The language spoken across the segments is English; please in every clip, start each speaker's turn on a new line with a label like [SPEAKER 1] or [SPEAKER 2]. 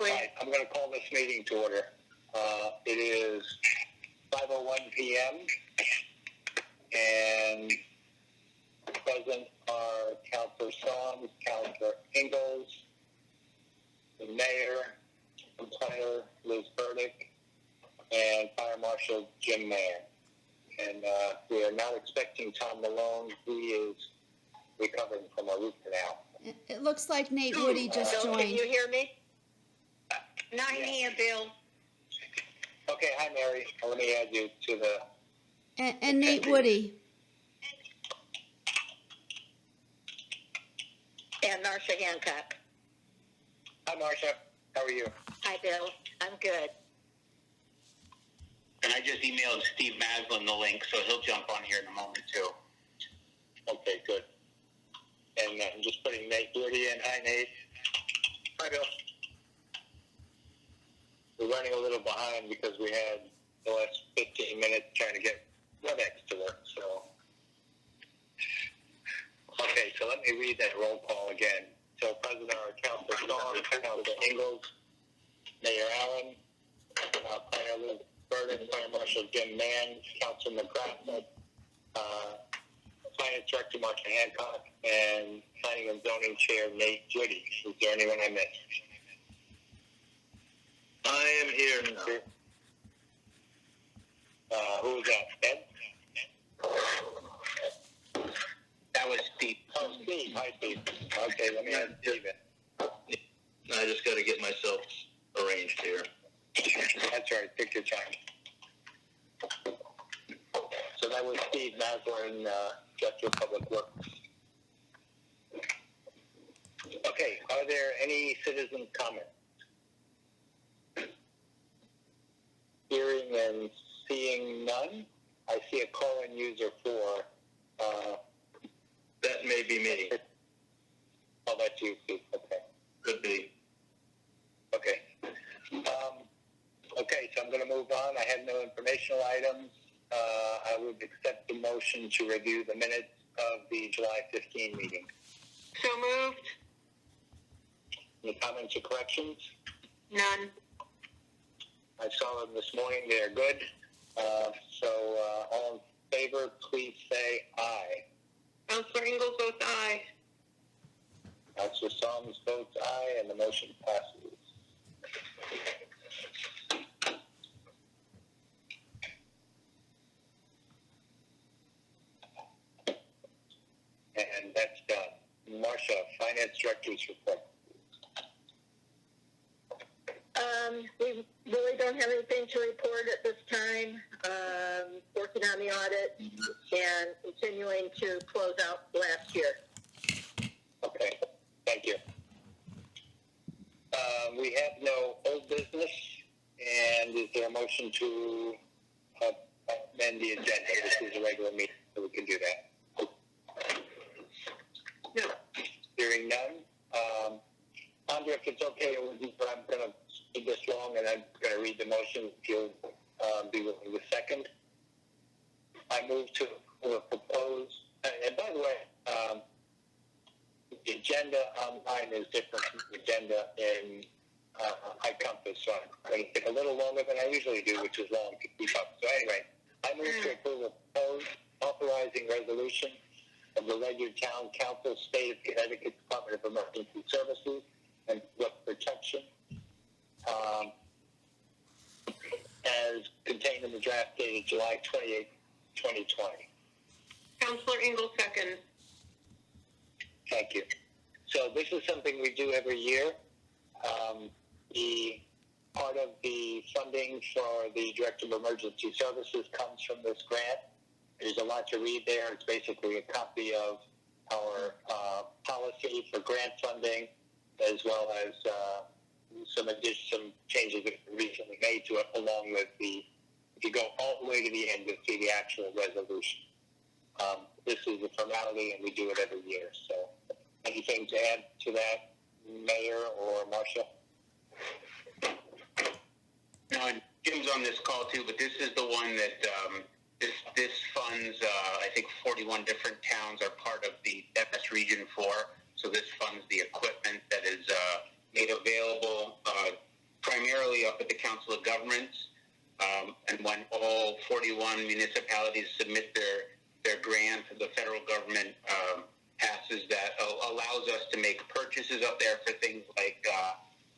[SPEAKER 1] Right, I'm going to call this meeting to order. It is 5:01 p.m. and present are Councilor Soms, Councilor Ingalls, the Mayor, Planner Liz Burdick, and Fire Marshal Jim Mayer. And we are not expecting Tom Malone. He is recovering from a root canal.
[SPEAKER 2] It looks like Nate Woody just
[SPEAKER 3] Bill,
[SPEAKER 2] joined.
[SPEAKER 3] can you hear me? Not here, Bill.
[SPEAKER 1] Okay, hi Mary. Let me add you to the...
[SPEAKER 2] And Nate Woody.
[SPEAKER 3] And Marcia Hancock.
[SPEAKER 1] Hi Marcia, how are you?
[SPEAKER 3] Hi, Bill. I'm good.
[SPEAKER 4] And I just emailed Steve Maslin the link, so he'll jump on here in a moment, too.
[SPEAKER 1] Okay, good. And I'm just putting Nate Woody in. Hi, Nate. Hi, Bill. We're running a little behind because we had the last 15 minutes trying to get WebEx to work, so. Okay, so let me read that roll call again. So President are Councilor Soms, Councilor Ingalls, Mayor Allen, Planner Liz Burden, Fire Marshal Jim Mann, Councilor McGrath, Finance Director Marcia Hancock, and Planning and Zoning Chair Nate Woody. Is there anyone I missed?
[SPEAKER 4] I am here now.
[SPEAKER 1] Who was that? Ed?
[SPEAKER 4] That was Steve.
[SPEAKER 1] Oh, Steve. Hi, Steve. Okay, let me add Steve in.
[SPEAKER 4] I just got to get myself arranged here.
[SPEAKER 1] That's right. Take your time. So that was Steve Maslin, Director of Public Works. Okay, are there any citizen comments? Hearing and seeing none. I see a call-in user for...
[SPEAKER 4] That may be me.
[SPEAKER 1] Oh, that's you, Steve. Okay.
[SPEAKER 4] Could be.
[SPEAKER 1] Okay. Okay, so I'm going to move on. I have no informational items. I would accept the motion to review the minutes of the July 15 meeting.
[SPEAKER 3] So moved.
[SPEAKER 1] Any comments or corrections?
[SPEAKER 3] None.
[SPEAKER 1] I saw them this morning. They're good. So all in favor, please say aye.
[SPEAKER 3] Councilor Ingalls votes aye.
[SPEAKER 1] Councilor Soms votes aye, and the motion passes. And that's done. Marcia, Finance Director's report.
[SPEAKER 3] We really don't have anything to report at this time. Working on the audit and continuing to close out last year.
[SPEAKER 1] Okay, thank you. We have no old business, and is there a motion to amend the agenda? This is a regular meeting, so we can do that.
[SPEAKER 3] No.
[SPEAKER 1] Hearing none. Andrea, if it's okay with you, I'm going to speak this long, and I'm going to read the motion if you'll be willing to second. I move to propose, and by the way, the agenda online is different from the agenda in iCompass, so I'm going to take a little longer than I usually do, which is long to keep up. So anyway, I move to approve a proposed authorizing resolution of the Ledyard Town Council, State of Connecticut Department of Emergency Services and Public Protection, as contained in the draft dated July 28, 2020.
[SPEAKER 3] Councilor Ingalls second.
[SPEAKER 1] Thank you. So this is something we do every year. The part of the funding for the Director of Emergency Services comes from this grant. There's a lot to read there. It's basically a copy of our policy for grant funding, as well as some changes that were recently made to it, along with if you go all the way to the end, you'll see the actual resolution. This is a formality, and we do it every year. So anything to add to that, Mayor or Marcia?
[SPEAKER 4] No, Jim's on this call too, but this is the one that this funds, I think 41 different towns are part of the MS Region 4. So this funds the equipment that is made available primarily up at the Council of Governments. And when all 41 municipalities submit their grant, the federal government passes that, allows us to make purchases up there for things like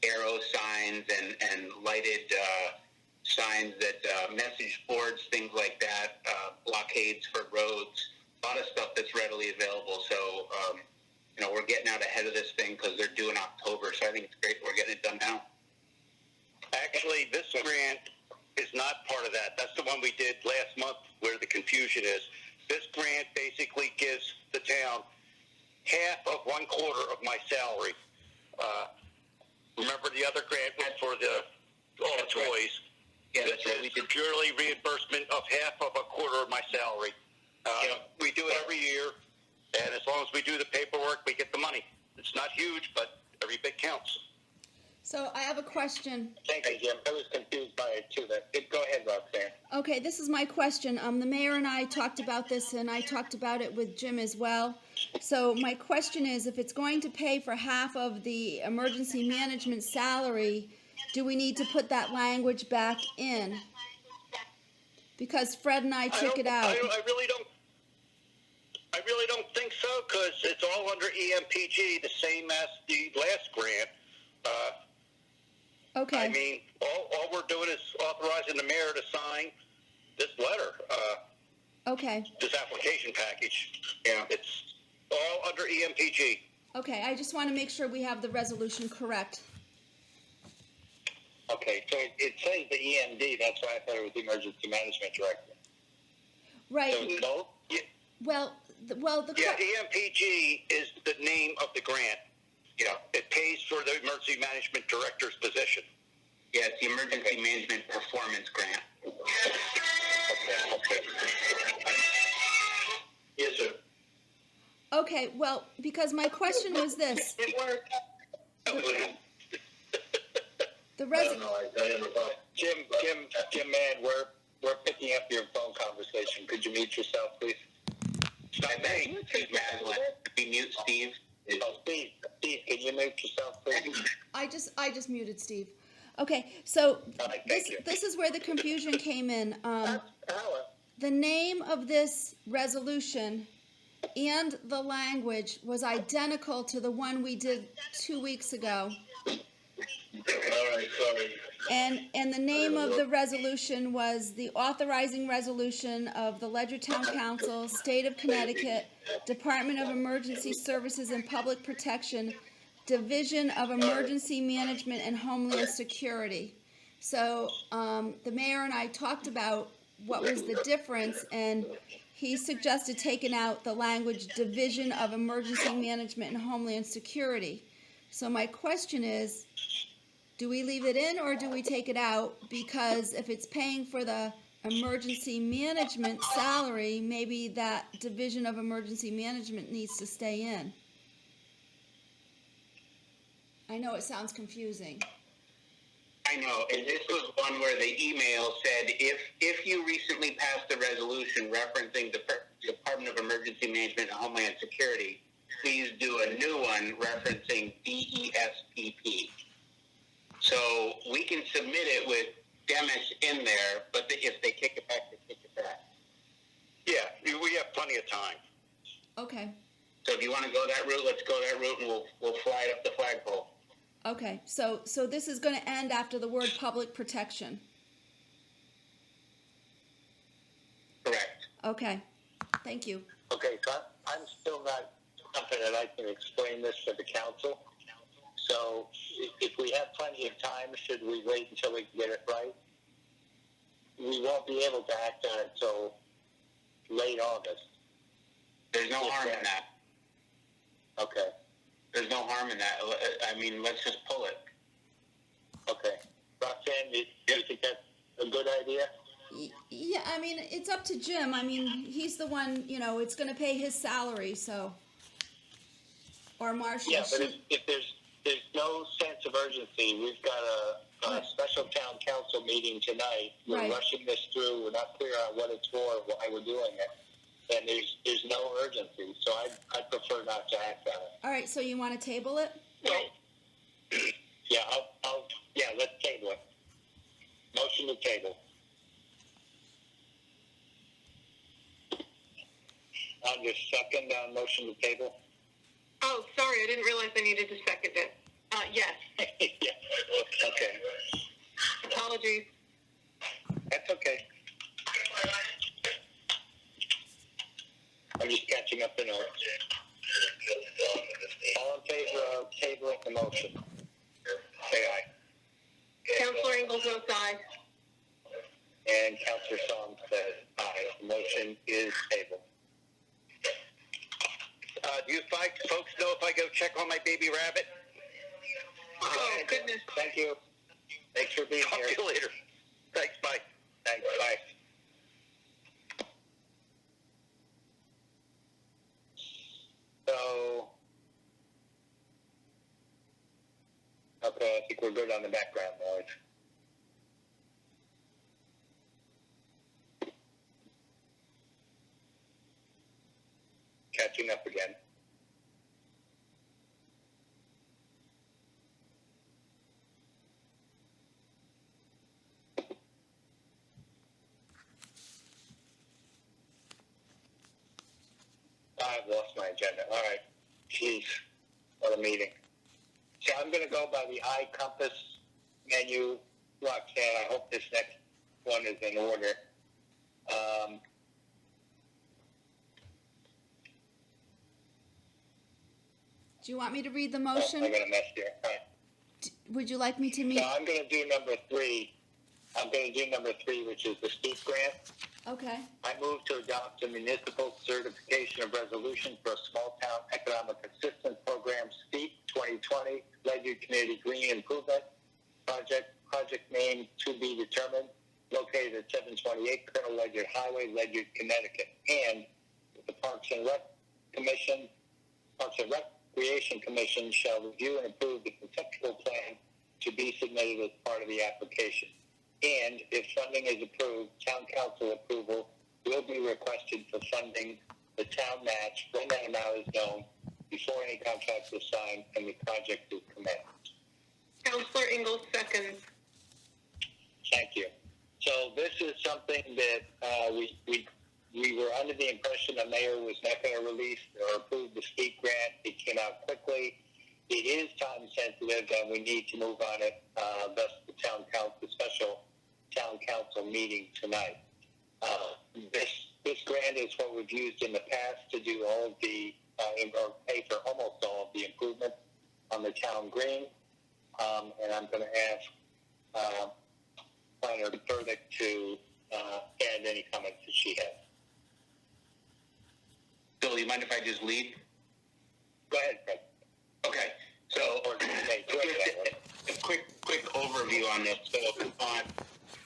[SPEAKER 4] arrow signs and lighted signs, that message boards, things like that, blockades for roads, a lot of stuff that's readily available. So, we're getting out ahead of this thing because they're due in October. So I think it's great we're getting it done now.
[SPEAKER 5] Actually, this grant is not part of that. That's the one we did last month where the confusion is. This grant basically gives the town half of 1/4 of my salary. Remember the other grant went for all the toys?
[SPEAKER 4] Right. Yeah,
[SPEAKER 5] This
[SPEAKER 4] that's right.
[SPEAKER 5] is purely reimbursement of half of 1/4 of my salary. We do it every year, and as long as we do the paperwork, we get the money. It's not huge, but every bit counts.
[SPEAKER 2] So I have a question.
[SPEAKER 1] Thank you, Jim. I was confused by it too. Go ahead, Roxanne.
[SPEAKER 2] Okay, this is my question. The mayor and I talked about this, and I talked about it with Jim as well. So my question is, if it's going to pay for half of the emergency management salary, do we need to put that language back in? Because Fred and I took it out.
[SPEAKER 5] I really don't think so, because it's all under EMPG, the same as the last grant.
[SPEAKER 2] Okay.
[SPEAKER 5] I mean, all we're doing is authorizing the mayor to sign this letter,
[SPEAKER 2] Okay.
[SPEAKER 5] this application package. Yeah, it's all under EMPG.
[SPEAKER 2] Okay, I just want to make sure we have the resolution correct.
[SPEAKER 1] Okay, so it says the EMD. That's why I thought it was the Emergency Management Director.
[SPEAKER 2] Right.
[SPEAKER 1] So it's both?
[SPEAKER 2] Well, the
[SPEAKER 5] Yeah, EMPG is the name of the grant. Yeah, it pays for the emergency management director's position.
[SPEAKER 4] Yeah, it's the Emergency Management Performance Grant.
[SPEAKER 1] Okay.
[SPEAKER 5] Yes, sir.
[SPEAKER 2] Okay, well, because my question was this.
[SPEAKER 3] It worked.
[SPEAKER 2] The
[SPEAKER 1] Jim, man, we're picking up your phone conversation. Could you mute yourself, please?
[SPEAKER 4] Steve Maslin. Can you mute Steve?
[SPEAKER 1] Oh, Steve, can you mute yourself, please?
[SPEAKER 2] I just muted Steve. Okay, so
[SPEAKER 1] All right, thank you.
[SPEAKER 2] this is where the confusion came in.
[SPEAKER 1] Hello.
[SPEAKER 2] The name of this resolution and the language was identical to the one we did 2 weeks ago.
[SPEAKER 1] All right, sorry.
[SPEAKER 2] And the name of the resolution was the Authorizing Resolution of the Ledyard Town Council, State of Connecticut, Department of Emergency Services and Public Protection, Division of Emergency Management and Homeland Security. So the mayor and I talked about what was the difference, and he suggested taking out the language Division of Emergency Management and Homeland Security. So my question is, do we leave it in or do we take it out? Because if it's paying for the emergency management salary, maybe that Division of Emergency Management needs to stay in. I know it sounds confusing.
[SPEAKER 4] I know, and this was one where the email said, if you recently passed a resolution referencing the Department of Emergency Management and Homeland Security, please do a new one referencing DESPP. So we can submit it with Demis in there, but if they kick it back, they kick it back.
[SPEAKER 5] Yeah, we have plenty of time.
[SPEAKER 2] Okay.
[SPEAKER 4] So if you want to go that route, let's go that route, and we'll fly it up the flagpole.
[SPEAKER 2] Okay, so this is going to end after the word public protection.
[SPEAKER 4] Correct.
[SPEAKER 2] Okay, thank you.
[SPEAKER 1] Okay, so I'm still not confident I can explain this to the council. So if we have plenty of time, should we wait until we can get it right? We won't be able to act on it until late August.
[SPEAKER 4] There's no harm in that.
[SPEAKER 1] Okay.
[SPEAKER 4] There's no harm in that. I mean, let's just pull it.
[SPEAKER 1] Okay. Roxanne, do you think that's a good idea?
[SPEAKER 2] Yeah, I mean, it's up to Jim. I mean, he's the one, it's going to pay his salary, so. Or Marshall.
[SPEAKER 1] Yeah, but if there's no sense of urgency, we've got a special town council meeting tonight. We're
[SPEAKER 2] Right.
[SPEAKER 1] rushing this through. We're not clear on what it's for, why we're doing it. And there's no urgency, so I prefer not to act on it.
[SPEAKER 2] All right, so you want to table it?
[SPEAKER 1] Yeah, let's table it. second motion to table?
[SPEAKER 6] Oh, sorry, I didn't realize I needed to second it. Yes.
[SPEAKER 1] Yeah. Okay.
[SPEAKER 6] Apologies.
[SPEAKER 1] That's okay. I'm just catching up the notes. All in favor of tabling the motion? Say aye.
[SPEAKER 6] Counselor Ingalls votes aye.
[SPEAKER 1] And Councilor Song says aye. The motion is tabled.
[SPEAKER 5] Do you folks know if I go check on my baby rabbit?
[SPEAKER 6] Oh, goodness.
[SPEAKER 1] Thank you. Thanks for being
[SPEAKER 5] Talk
[SPEAKER 1] here.
[SPEAKER 5] to you later. Thanks, bye.
[SPEAKER 1] Thanks. Bye. So, okay, I think we're good on the background noise. Catching up again. I've lost my agenda. All right. Jeez. What a meeting. So I'm going to go by the iCompass menu. Roxanne, I hope this next one is in order.
[SPEAKER 2] Do you want me to read the
[SPEAKER 1] Oh,
[SPEAKER 2] motion?
[SPEAKER 1] I got a mess here. All right.
[SPEAKER 2] Would you like me to meet?
[SPEAKER 1] So I'm going to do number 3. I'm going to do number 3, which is the STEAP grant.
[SPEAKER 2] Okay.
[SPEAKER 1] I move to adopt the Municipal Certification of Resolution for a Small Town Economic Assistance Program, STEAP 2020, Ledyard Community Green Improvement Project, project name to be determined, located at 728 Colonel Ledyard Highway, Ledyard, Connecticut, and the Parks and Recreation Commission shall review and approve the conceptual plan to be submitted as part of the application. And if funding is approved, town council approval will be requested for funding the town match when that amount is known before any contract is signed and the project is commenced.
[SPEAKER 6] Counselor Ingalls seconds.
[SPEAKER 1] Thank you. So this is something that we were under the impression the mayor was not going to release or approve the STEAP grant. It came out quickly. It is time sensitive and we need to move on it. Thus the town council, the special town council meeting tonight. This grant is what we've used in the past to do all of the, or pay for almost all of the improvements on the town green. And I'm going to ask Planner Burdick to add any comments that she has.
[SPEAKER 4] Bill, you mind if I just lead?
[SPEAKER 1] Go ahead, Fred.
[SPEAKER 4] Okay, so a quick overview on this. So,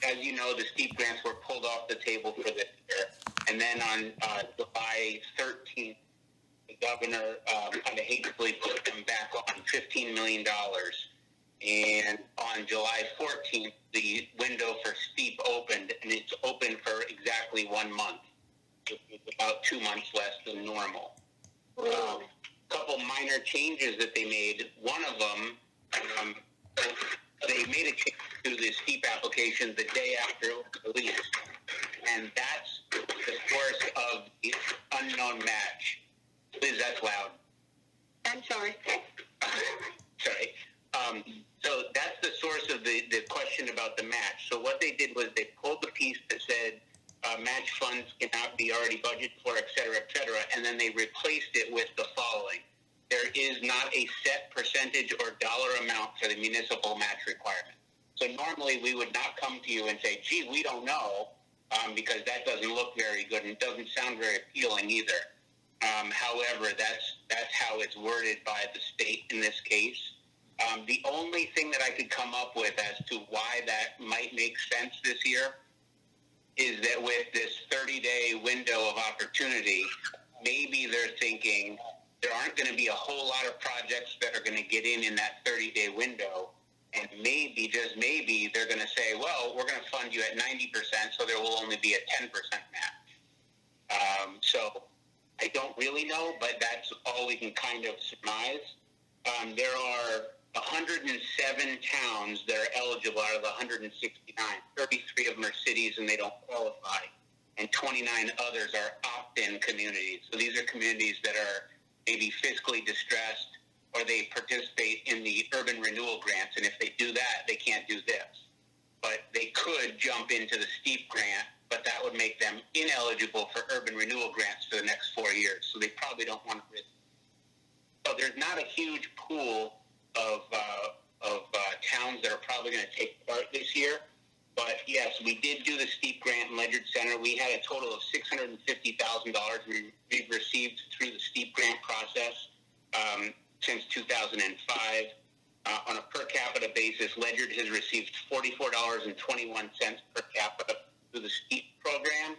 [SPEAKER 4] as you know, the STEAP grants were pulled off the table for this year, and then on July 13th, the governor kind of hastily put them back on $15 million. And on July 14th, the window for STEAP opened, and it's open for exactly 1 month. It's about 2 months less than normal. Couple minor changes that they made. One of them, they made a change to the STEAP application the day after it was released, and that's the source of the unknown match. Liz, that's loud.
[SPEAKER 6] I'm sorry.
[SPEAKER 4] Sorry. So that's the source of the question about the match. So what they did was they pulled the piece that said match funds cannot be already budgeted for, et cetera, and then they replaced it with the following. There is not a set percentage or dollar amount for the municipal match requirement. So normally we would not come to you and say, gee, we don't know, because that doesn't look very good and doesn't sound very appealing either. However, that's how it's worded by the state in this case. The only thing that I could come up with as to why that might make sense this year is that with this 30-day window of opportunity, maybe they're thinking there aren't going to be a whole lot of projects that are going to get in that 30-day window, and maybe, just maybe, they're going to say, well, we're going to fund you at 90%, so there will only be a 10% match. So I don't really know, but that's all we can kind of surmise. There are 107 towns that are eligible out of the 169. 33 of them are cities and they don't qualify. and 29 others are opt-in communities. So these are communities that are maybe fiscally distressed, or they participate in the urban renewal grants, and if they do that, they can't do this. But they could jump into the STEAP grant, but that would make them ineligible for urban renewal grants for the next 4 years. So they probably don't want to risk. So there's not a huge pool of towns that are probably going to take part this year. But yes, we did do the STEAP grant in Ledyard Center. We had a total of $650,000 we've received through the STEAP grant process since 2005. On a per capita basis, Ledyard has received $44.21 per capita through the STEAP program.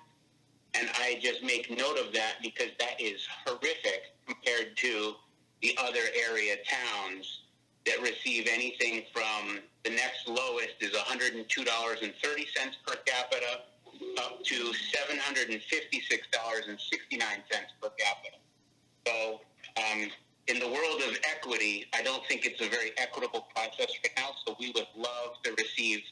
[SPEAKER 4] And I just make note of that because that is horrific compared to the other area towns that receive anything from, the next lowest is $102.30 per capita up to $756.69 per capita. So in the world of equity, I don't think it's a very equitable process right now, so we would love to receive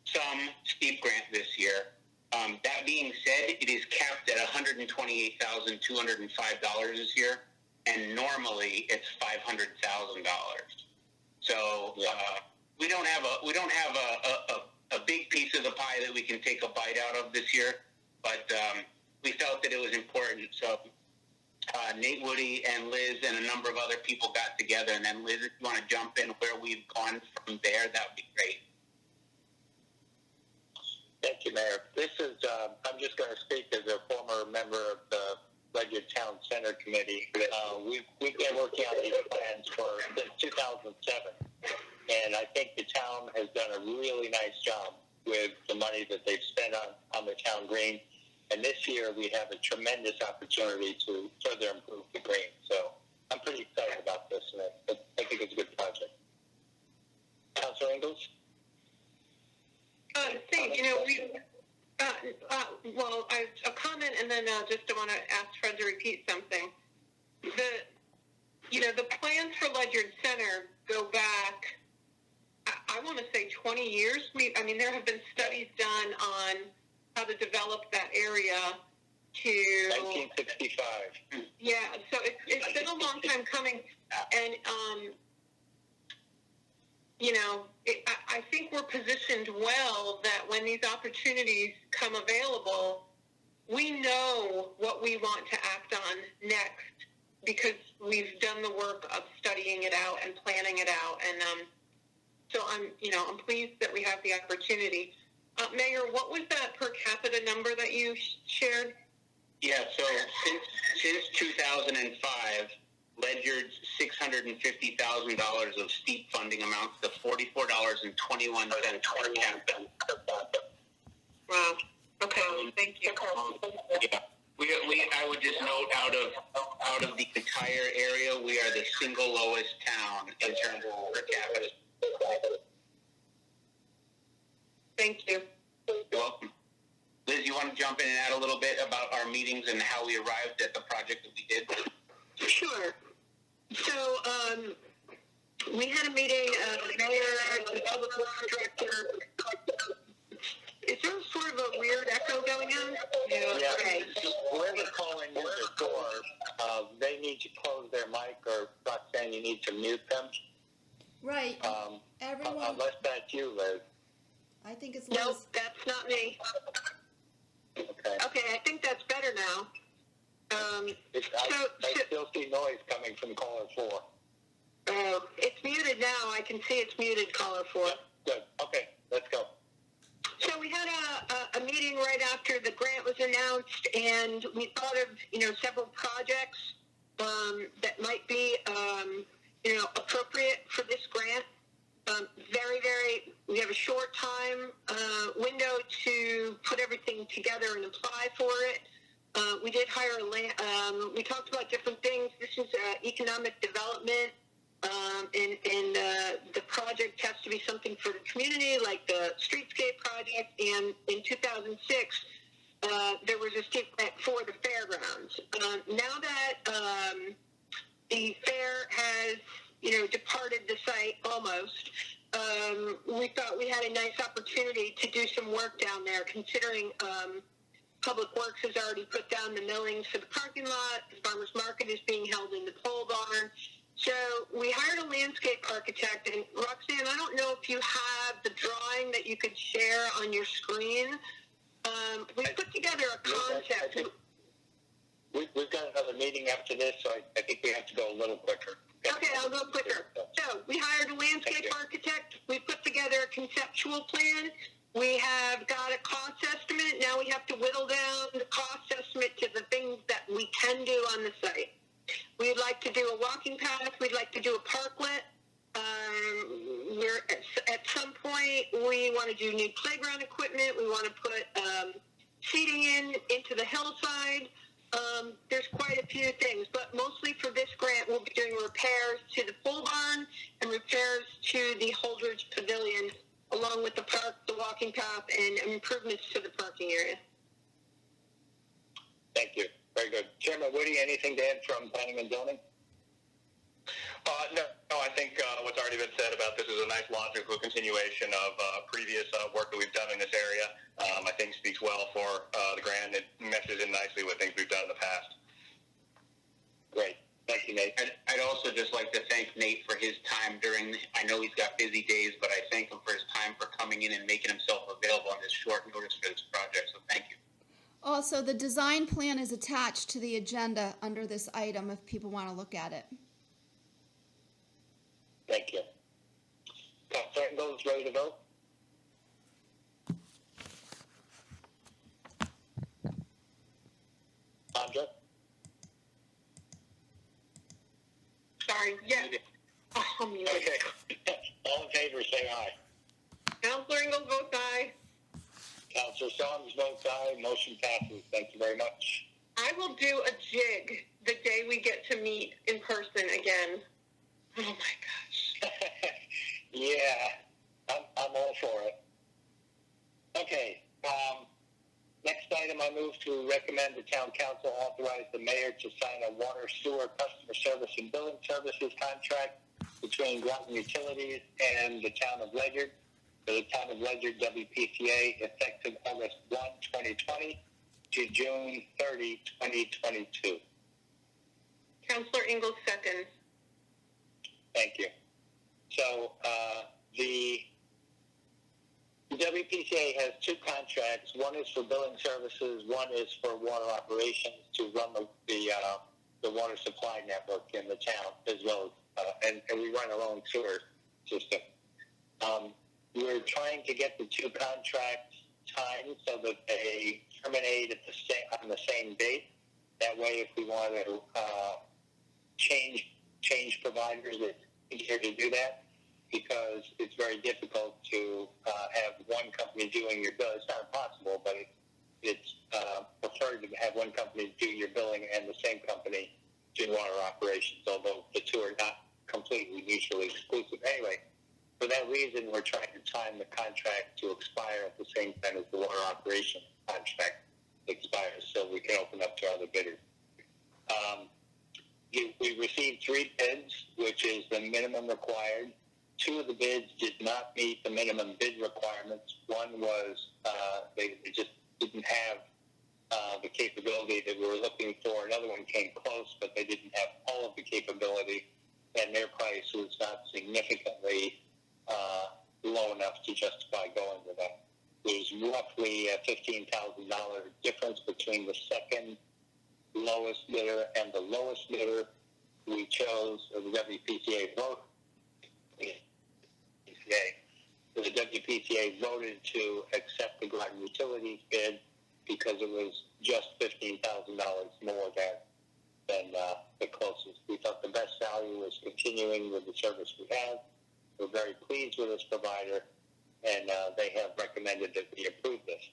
[SPEAKER 4] some STEAP grant this year. That being said, it is capped at $128,205 this year, and normally it's $500,000. So we don't have a big piece of the pie that we can take a bite out of this year, but we felt that it was important. So Nate Woody and Liz and a number of other people got together, and then Liz, if you want to jump in where we've gone from there, that would be great.
[SPEAKER 1] Thank you, Mayor. This is, I'm just going to speak as a former member of the Ledyard Town Center Committee. We've been working on these plans since 2007, and I think the town has done a really nice job with the money that they've spent on the town green. And this year we have a tremendous opportunity to further improve the green. So I'm pretty excited about this, and I think it's a good project. Councilor Ingalls?
[SPEAKER 6] A comment, and then just I want to ask Fred to repeat something. The plans for Ledyard Center go back, I want to say 20 years. There have been studies done on how to develop that area to
[SPEAKER 1] 1965.
[SPEAKER 6] Yeah, so it's been a long time coming, and I think we're positioned well that when these opportunities come available, we know what we want to act on next because we've done the work of studying it out and planning it out, and so I'm pleased that we have the opportunity. Mayor, what was that per capita number that you shared?
[SPEAKER 4] Yeah, so since 2005, Ledyard's $650,000 of STEAP funding amounts to $44.21 per capita.
[SPEAKER 6] Wow. Okay. Thank you.
[SPEAKER 4] Yeah. I would just note out of the entire area, we are the single lowest town in terms of per capita.
[SPEAKER 6] Thank you.
[SPEAKER 4] You're welcome. Liz, you want to jump in and add a little bit about our meetings and how we arrived at the project that we did?
[SPEAKER 3] Sure. So we had a meeting, Mayor, the Public Works Director. Is there sort of a weird echo going on?
[SPEAKER 1] Yeah.
[SPEAKER 3] Okay.
[SPEAKER 1] Whoever's calling in the door, they need to close their mic, or Roxanne, you need to mute them.
[SPEAKER 2] Right. Everyone.
[SPEAKER 1] Unless that's you, Liz.
[SPEAKER 2] I think it's Liz.
[SPEAKER 3] Nope, that's not me.
[SPEAKER 1] Okay.
[SPEAKER 3] Okay, I think that's better now.
[SPEAKER 1] I still see noise coming from caller 4.
[SPEAKER 3] It's muted now. I can see it's muted, caller 4.
[SPEAKER 1] Good. Okay, let's go.
[SPEAKER 3] So we had a meeting right after the grant was announced, and we thought of several projects that might be appropriate for this grant. We have a short time window to put everything together and apply for it. We did hire we talked about different things. This is economic development, and the project has to be something for the community, like the streetscape project. And in 2006, there was a STEAP grant for the fairgrounds. Now that the fair has departed the site almost, we thought we had a nice opportunity to do some work down there, considering Public Works has already put down the millings for the parking lot. The farmer's market is being held in the pole barn. So we hired a landscape architect, and Roxanne, I don't know if you have the drawing that you could share on your screen. We put together a concept.
[SPEAKER 1] We've got another meeting after this, so I think we have to go a little quicker.
[SPEAKER 3] Okay, I'll go quicker. So we hired a landscape architect. We put together a conceptual plan. We have got a cost estimate. Now we have to whittle down the cost estimate to the things that we can do on the site. We'd like to do a walking path. We'd like to do a parklet. We're at some point we want to do new playground equipment. We want to put seating into the hillside. There's quite a few things, but mostly for this grant, we'll be doing repairs to the pole barn and repairs to the Holdridge Pavilion, along with the park, the walking path, and improvements to the parking area.
[SPEAKER 1] Thank you. Very good. Chairman Woody, anything to add from Planning and Zoning?
[SPEAKER 7] No, I think what's already been said about this is a nice logical continuation of previous work that we've done in this area. I think speaks well for the grant. It meshes in nicely with things we've done in the past.
[SPEAKER 1] Great. Thank you, Nate.
[SPEAKER 4] I'd also just like to thank Nate for his time I know he's got busy days, but I thank him for his time for coming in and making himself available on this short notice for this project, so thank you.
[SPEAKER 2] Also, the design plan is attached to the agenda under this item if people want to look at it.
[SPEAKER 1] Thank you. Councilor Ingalls, ready to vote? Andra?
[SPEAKER 3] Sorry. Yes. Oh, I'm muted.
[SPEAKER 1] Okay. All in favor, say aye.
[SPEAKER 3] Councilor Ingalls votes aye.
[SPEAKER 1] Councilor Songs votes aye. Motion passes. Thank you very much.
[SPEAKER 6] I will do a jig the day we get to meet in person again. Oh my gosh.
[SPEAKER 1] Yeah, I'm all for it. Okay. Next item, I move to recommend the town council authorize the mayor to sign a water, sewer, customer service, and billing services contract between Groton Utilities and the town of Ledyard for the town of Ledyard WPCA effective August 1, 2020 to June 30, 2022.
[SPEAKER 6] Councilor Ingalls seconds.
[SPEAKER 1] Thank you. So the WPCA has two contracts. One is for billing services. One is for water operations to run the water supply network in the town, as well as and we run our own sewer system. We're trying to get the two contracts timed so that they terminate on the same date. That way, if we want to change providers, it's easier to do that, because it's very difficult to have one company doing your bill. It's not impossible, but it's preferred to have one company do your billing and the same company do water operations, although the two are not completely mutually exclusive. Anyway, for that reason, we're trying to time the contract to expire at the same time as the water operation contract expires, so we can open up to other bidders. We received 3 bids, which is the minimum required. 2 of the bids did not meet the minimum bid requirements. One was they just didn't have the capability that we were looking for. Another one came close, but they didn't have all of the capability, and their price was not significantly low enough to justify going with them. There's roughly a $15,000 difference between the second lowest bidder and the lowest bidder. We chose the WPCA vote. The WPCA voted to accept the Groton Utilities bid because it was just $15,000 more than the closest. We thought the best value was continuing with the service we have. We're very pleased with this provider, and they have recommended that we approve this.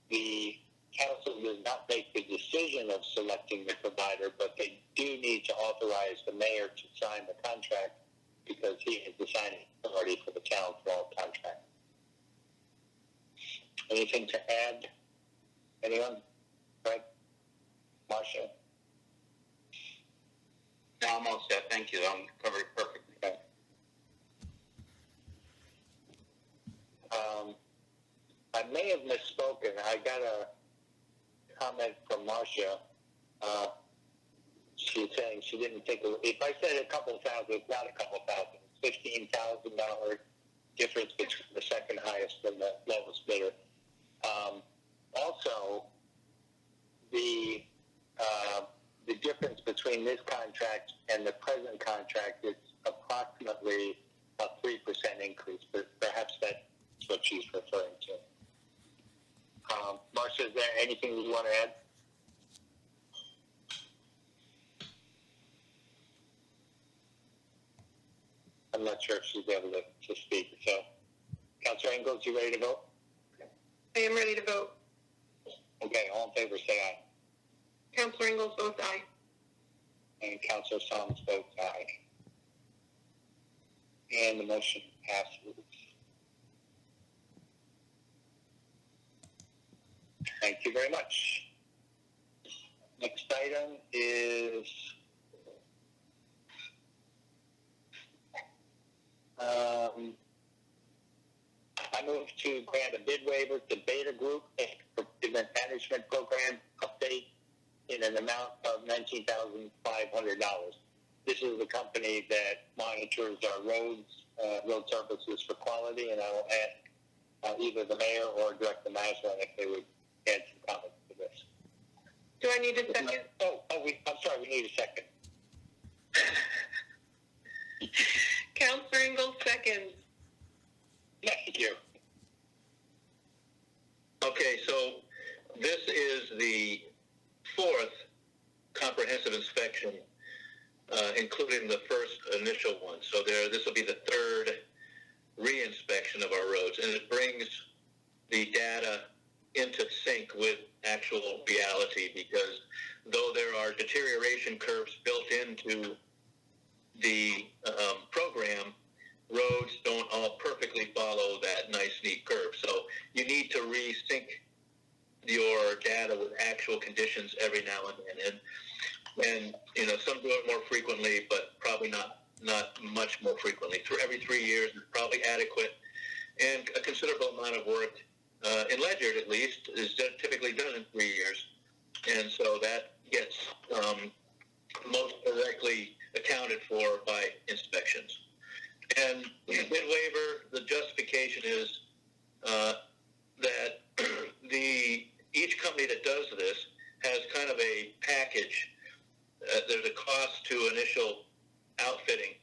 [SPEAKER 1] The council does not make the decision of selecting the provider, but they do need to authorize the mayor to sign the contract because he is the signing authority for the town for all contracts. Anything to add? Anyone? Fred? Marcia?
[SPEAKER 4] No, I'm all set. Thank you. I'm covered perfectly.
[SPEAKER 1] Okay. I may have misspoken. comment from Marcia. She's saying she didn't think if I said a couple thousand, it's not a couple thousand. It's $15,000 difference between the second highest and the lowest bidder. Also, the difference between this contract and the present contract is approximately a 3% increase, but perhaps that's what she's referring to. Marcia, is there anything you want to add? I'm not sure if she's able to speak. So, Councilor Ingalls, you ready to vote?
[SPEAKER 6] I am ready to vote.
[SPEAKER 1] Okay, all in favor, say aye.
[SPEAKER 6] Councilor Ingalls votes aye.
[SPEAKER 1] And Councilor Solomons votes aye. And the motion passes. Thank you very much. Next item is I move to grant a bid waiver to Beta Group for Event Management Program update in an amount of $19,500. This is the company that monitors our roads, road surfaces for quality, and I will ask either the mayor or Director Maslin if they would add some comments to this.
[SPEAKER 6] Do I need a second?
[SPEAKER 1] I'm sorry, we need a second.
[SPEAKER 6] Councilor Ingalls seconds.
[SPEAKER 1] Thank you.
[SPEAKER 8] Okay, so this is the fourth comprehensive inspection, including the first initial one. So this will be the third re-inspection of our roads, and it brings the data into sync with actual reality, because though there are deterioration curves built into the program, roads don't all perfectly follow that nice, neat curve. So you need to resync your data with actual conditions every now and then. And you know, some do it more frequently, but probably not much more frequently. Every 3 years is probably adequate. And a considerable amount of work, in Ledyard at least, is typically done in 3 years. And so that gets most directly accounted for by inspections. And the bid waiver, the justification is that each company that does this has kind of a package. There's a cost to initial outfitting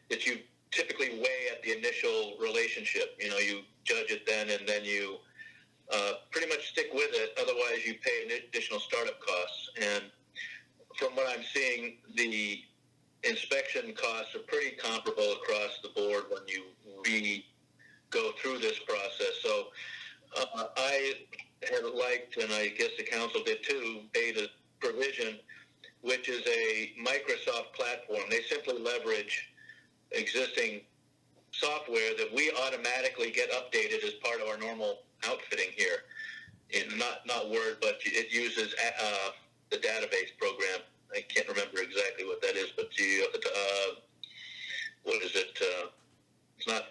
[SPEAKER 8] that you typically weigh at the initial relationship. You know, you judge it then, and then you pretty much stick with it. Otherwise, you pay additional startup costs. And from what I'm seeing, the inspection costs are pretty comparable across the board when you go through this process. So I had liked, and I guess the council did too, Beta Provision, which is a Microsoft platform. They simply leverage existing software that we automatically get updated as part of our normal outfitting here. Not Word, but it uses the database program. I can't remember exactly what that is, but what is it? It's not.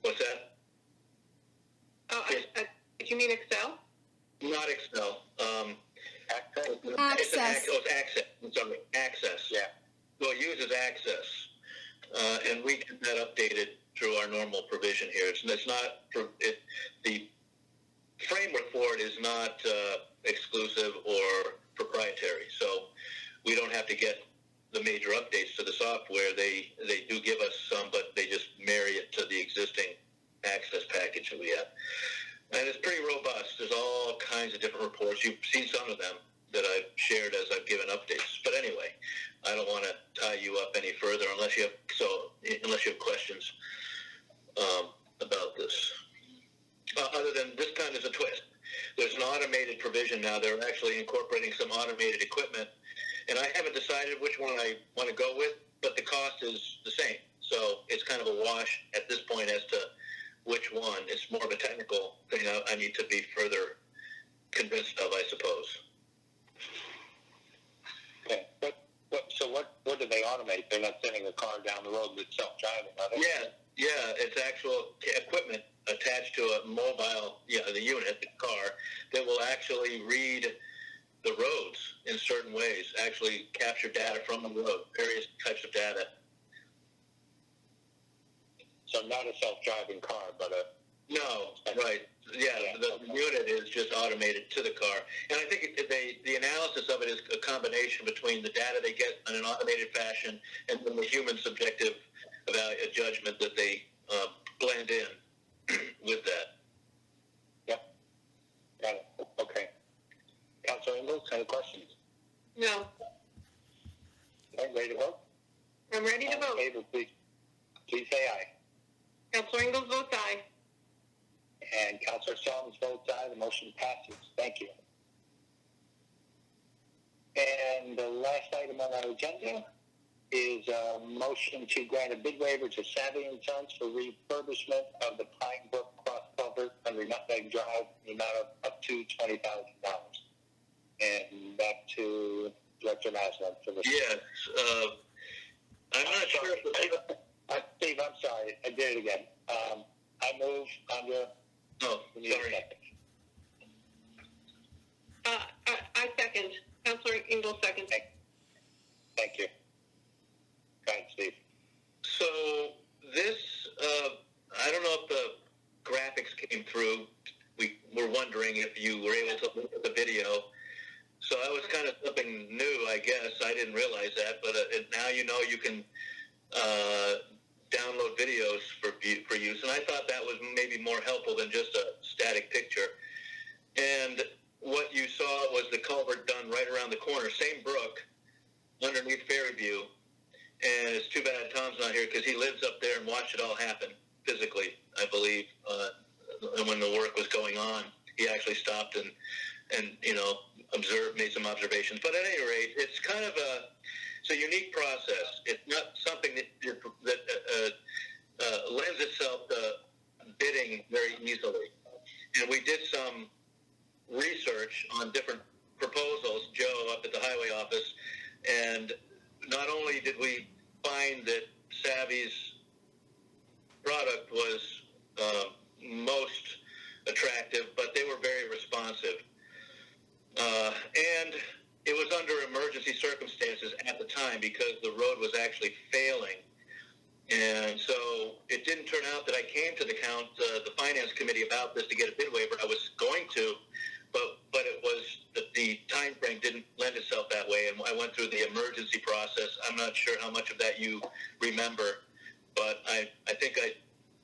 [SPEAKER 8] What's that?
[SPEAKER 6] Oh, did you mean Excel?
[SPEAKER 8] Not Excel.
[SPEAKER 1] Access.
[SPEAKER 2] Access.
[SPEAKER 8] It's Access. I'm sorry, Access.
[SPEAKER 1] Yeah.
[SPEAKER 8] So it uses Access, and we get that updated through our normal provision here. It's not the framework for it is not exclusive or proprietary, so we don't have to get the major updates to the software. They do give us some, but they just marry it to the existing Access package that we have. And it's pretty robust. There's all kinds of different reports. You've seen some of them that I've shared as I've given updates. But anyway, I don't want to tie you up any further unless you have questions about this. Other than this time is a twist. There's an automated provision now. They're actually incorporating some automated equipment, and I haven't decided which one I want to go with, but the cost is the same. So it's kind of a wash at this point as to which one. It's more of a technical thing I need to be further convinced of, I suppose.
[SPEAKER 1] Okay. So what do they automate? They're not sending a car down the road that's self-driving, are they?
[SPEAKER 8] Yeah, it's actual equipment attached to a mobile, the unit, the car, that will actually read the roads in certain ways, actually capture data from the road, various types of data.
[SPEAKER 1] So not a self-driving car, but a...
[SPEAKER 8] No, right. Yeah, the unit is just automated to the car. And I think the analysis of it is a combination between the data they get in an automated fashion and then the human subjective judgment that they blend in with that.
[SPEAKER 1] Yep. Got it. Okay. Councilor Ingalls, any questions?
[SPEAKER 6] No.
[SPEAKER 1] Okay, ready to vote?
[SPEAKER 6] I'm ready to
[SPEAKER 1] All in
[SPEAKER 6] vote.
[SPEAKER 1] favor, please say aye.
[SPEAKER 6] Councilor Ingalls votes aye.
[SPEAKER 1] And Councilor Solomon votes aye. The motion passes. Thank you. And the last item on our agenda is a motion to grant a bid waiver to Savvy & Sons for refurbishment of the Pine Brook cross culvert under Nutmeg Drive in the amount of up to $20,000. And back to Director Maslow for this.
[SPEAKER 8] Yes. I'm not sure.
[SPEAKER 1] Steve, I'm sorry. I did it again. I move under...
[SPEAKER 8] Oh, sorry.
[SPEAKER 6] I second. Councilor Ingalls seconds.
[SPEAKER 1] Thank you. Go ahead, Steve.
[SPEAKER 8] So this, I don't know if the graphics came through. We were wondering if you were able to look at the video. So that was kind of something new, I guess. I didn't realize that, but now you know you can download videos for use. And I thought that was maybe more helpful than just a static picture. And what you saw was the culvert done right around the corner, same brook, underneath Ferry View. And it's too bad Tom's not here because he lives up there and watched it all happen physically, I believe. When the work was going on, he actually stopped and you know, observed, made some observations. But at any rate, it's kind of it's a unique process. It's not something that lends itself to bidding very easily. And we did some research on different proposals, Joe up at the highway office, and not only did we find that Savvy's product was most attractive, but they were very responsive. And it was under emergency circumstances at the time because the road was actually failing. And so it didn't turn out that I came to the finance committee about this to get a bid waiver. I was going to, but it was the time frame didn't lend itself that way, and I went through the emergency process. I'm not sure how much of that you remember, but I think I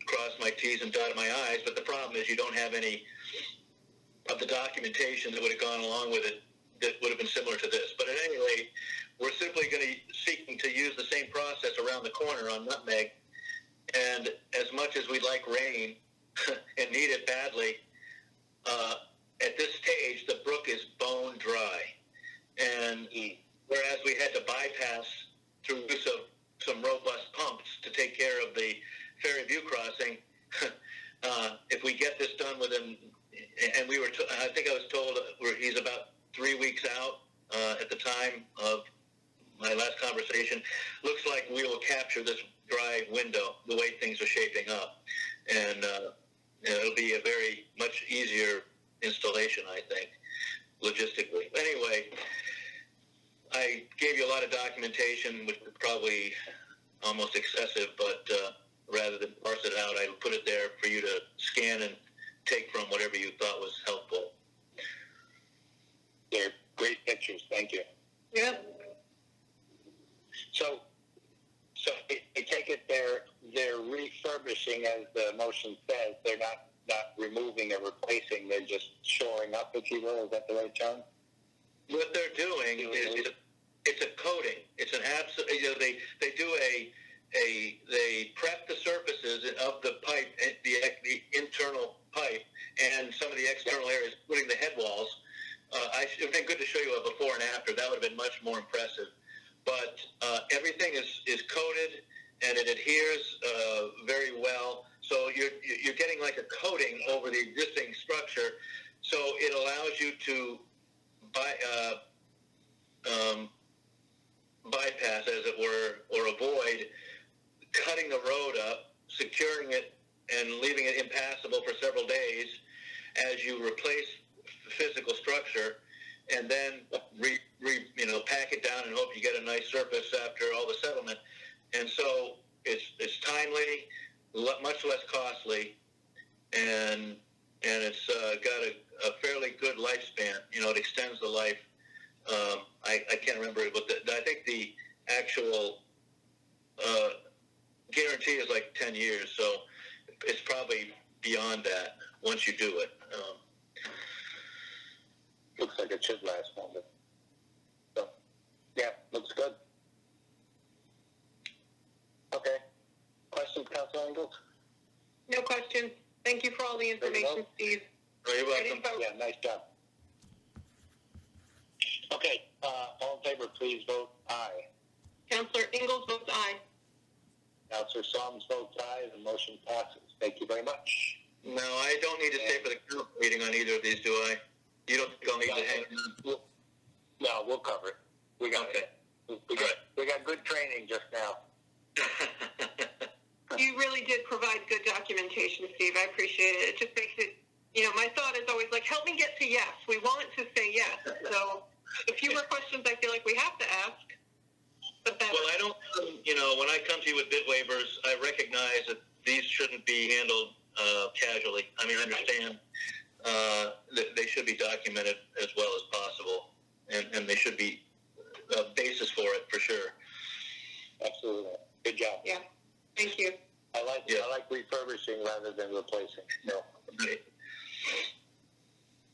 [SPEAKER 8] crossed my T's and dotted my I's, but the problem is you don't have any of the documentation that would have gone along with it that would have been similar to this. But at any rate, we're simply going to seeking to use the same process around the corner on Nutmeg, and as much as we'd like rain and need it badly, at this stage, the brook is bone dry. And whereas we had to bypass through use of some robust pumps to take care of the Ferry View crossing, if we get this done within, and we were, I think I was told he's about 3 weeks out at the time of my last conversation. Looks like we will capture this dry window the way things are shaping up. And it'll be a very much easier installation, I think, logistically. Anyway, I gave you a lot of documentation, which was probably almost excessive, but rather than parse it out, I put it there for you to scan and take from whatever you thought was helpful.
[SPEAKER 1] They're great pictures. Thank you.
[SPEAKER 6] Yeah.
[SPEAKER 1] So I take it they're refurbishing, as the motion says. They're not removing or replacing. They're just shoring up, if you will. Is that the right term?
[SPEAKER 8] What they're doing is it's a coating. It's an absolute. You know, they do they prep the surfaces of the pipe, the internal pipe, and some of the external areas, including the head walls. It would have been good to show you a before and after. That would have been much more impressive. But everything is coated and it adheres very well. So you're getting like a coating over the existing structure. So it allows you to bypass, as it were, or avoid cutting the road up, securing it, and leaving it impassable for several days as you replace physical structure and then pack it down and hope you get a nice surface after all the settlement. And so it's timely, much less costly, and it's got a fairly good lifespan. It extends the life. I can't remember, but I think the actual guarantee is like 10 years, so it's probably beyond that once you do it.
[SPEAKER 1] Looks like it should last longer. So, yeah, looks good. Okay. Questions, Councilor Ingalls?
[SPEAKER 6] No question. Thank you for all the information, Steve.
[SPEAKER 8] Oh, you're welcome.
[SPEAKER 1] Yeah, nice job. Okay, all in favor, please vote aye.
[SPEAKER 6] Councilor Ingalls votes aye.
[SPEAKER 1] Councilor Solms votes aye. The motion passes. Thank you very much.
[SPEAKER 8] No, I don't need to stay for the group meeting on either of these, do I? You don't think I'll need to hang on?
[SPEAKER 1] No, we'll cover it. We got
[SPEAKER 8] Okay.
[SPEAKER 1] it. We got good training just now.
[SPEAKER 6] You really did provide good documentation, Steve. I appreciate it. It just makes it, my thought is always like, help me get to yes. We want to say yes. So the fewer questions I feel like we have to ask, the better.
[SPEAKER 8] Well, I don't, when I come to you with bid waivers, I recognize that these shouldn't be handled casually. I mean, I understand that they should be documented as well as possible, and they should be a basis for it, for sure.
[SPEAKER 1] Absolutely. Good job.
[SPEAKER 6] Yeah. Thank you.
[SPEAKER 1] I like refurbishing rather than replacing. No.
[SPEAKER 8] Right.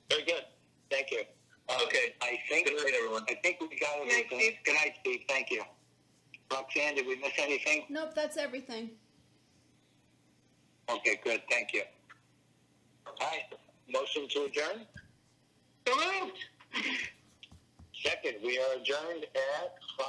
[SPEAKER 1] Very good. Thank you.
[SPEAKER 8] Okay.
[SPEAKER 1] I think.
[SPEAKER 8] Good night, everyone.
[SPEAKER 1] I think we got
[SPEAKER 6] Good night,
[SPEAKER 1] everything.
[SPEAKER 6] Steve.
[SPEAKER 1] Good night, Steve. Thank you. Roxanne, did we miss anything?
[SPEAKER 2] Nope, that's everything.
[SPEAKER 1] Okay, good. Thank you. All right. Motion to adjourn?
[SPEAKER 6] So moved.
[SPEAKER 1] Second. We are adjourned at 5.